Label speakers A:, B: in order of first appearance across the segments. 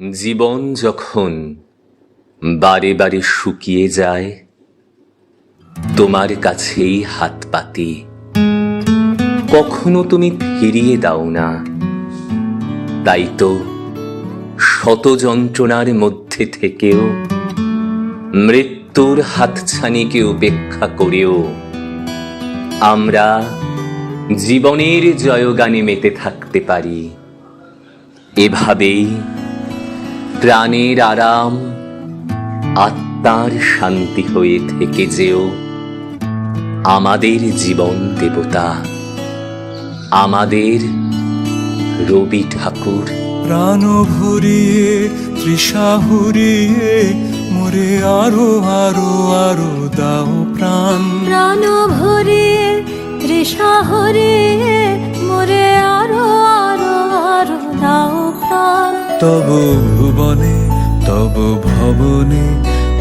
A: জীবন যখন বারে বারে শুকিয়ে যায়, তোমার কাছেই হাত পাতি, কখনো তুমি ফিরিয়ে দাও না। তাই তো শত যন্ত্রণার মধ্যে থেকেও, মৃত্যুর হাতছানিকে উপেক্ষা করেও আমরা জীবনের জয়গানে মেতে থাকতে পারি। এভাবেই প্রাণের আরাম, আত্মার শান্তি হয়ে থেকে যেও আমাদের জীবন দেবতা, আমাদের রবি ঠাকুর।
B: প্রাণ ভরিয়ে তৃষা হুরিয়ে মোরে আরো আরো আরো দাও প্রাণ।
C: প্রাণ ভরিয়ে তৃষা হরিয়ে মোরে আরো আরো আরো দাও প্রাণ।
B: তব ভুবনে তব ভবনে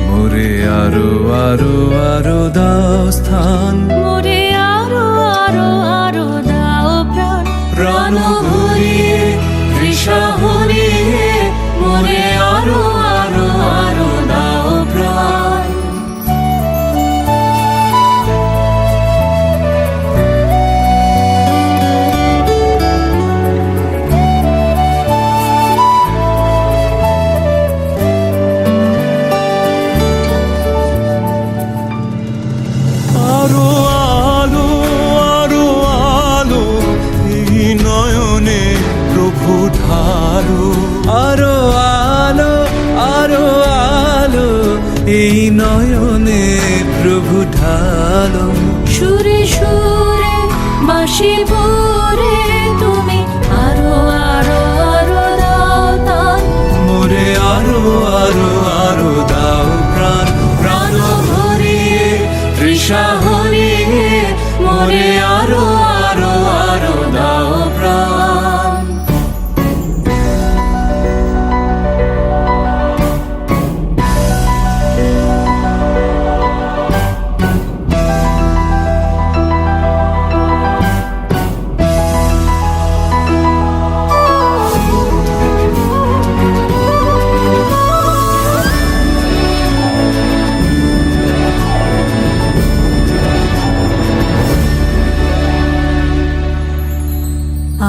B: মোরে আরো আরো আরো দাও স্থান।
C: মোরে আরো আরো আরো দাও প্রাণ।
B: প্রাণ ভরিয়ে তৃষা হরিয়ে মোরে আরো আরো আরো দাও প্রাণ। আরো আলো আরো আলো এই নয়নে প্রভু ঢালো। আরো আলো আরো আলো এই নয়নে প্রভু ঢালো।
C: সুরে সুরে বাঁশি পরে তুমি আরো আরো আরো দাও তান।
B: মোরে আরো আরো আরো দাও প্রাণ। প্রাণ ভরিয়ে তৃষা হরিয়ে মোরে আরো আরো আরো দাও প্রাণ।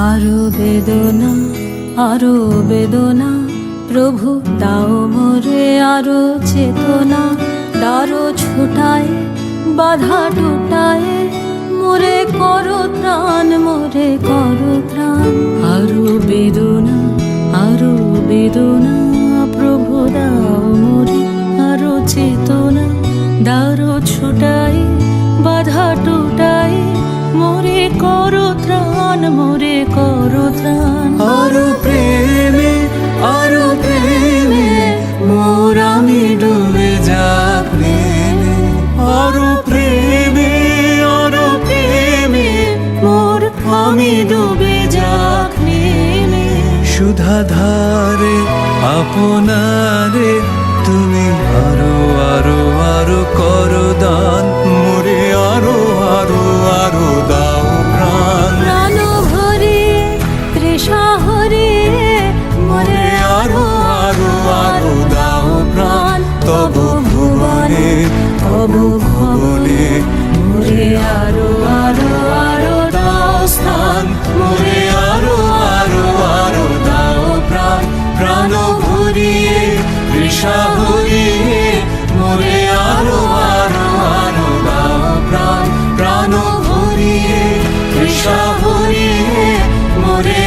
C: আরো বেদনা আরো বেদনা প্রভু দাও মোরে আরো চেতনা। দারো ছুটায় বাধা টুটায় মোরে করো ত্রাণ, মোরে করো ত্রাণ। আরো বেদনা প্রভু দাও মোরে আরো চেতনা। দারো ছুটায় বাধা টুটায় মোরে করো ত্রাণ, মোরে করো ত্রাণ।
B: আরো প্রেমে মোর আমি ডুবে যাক প্রেমে। আরো প্রেমে মোর আমি ডুবে যাক প্রেমে। সুধা ধারে আপনারে তুমি আরো আরো আরো করো দান। মোরে আরো আরো আরো দাও প্রাণ।
C: প্রাণ ভরিয়ে তৃষা হরিয়ে মোরে
B: আরো আরো আরো দাও প্রাণ। তব ভুবনে তব ভবনে মোরে আরো আরো আরো দাও স্থান। মোরে আরো আরো আরো দাও প্রাণ। প্রাণ ভরিয়ে তৃষা হরিয়ে মোরে আরো আরো আরো দাও প্রাণ। প্রাণ ভরিয়ে তৃষা হরিয়ে মোরে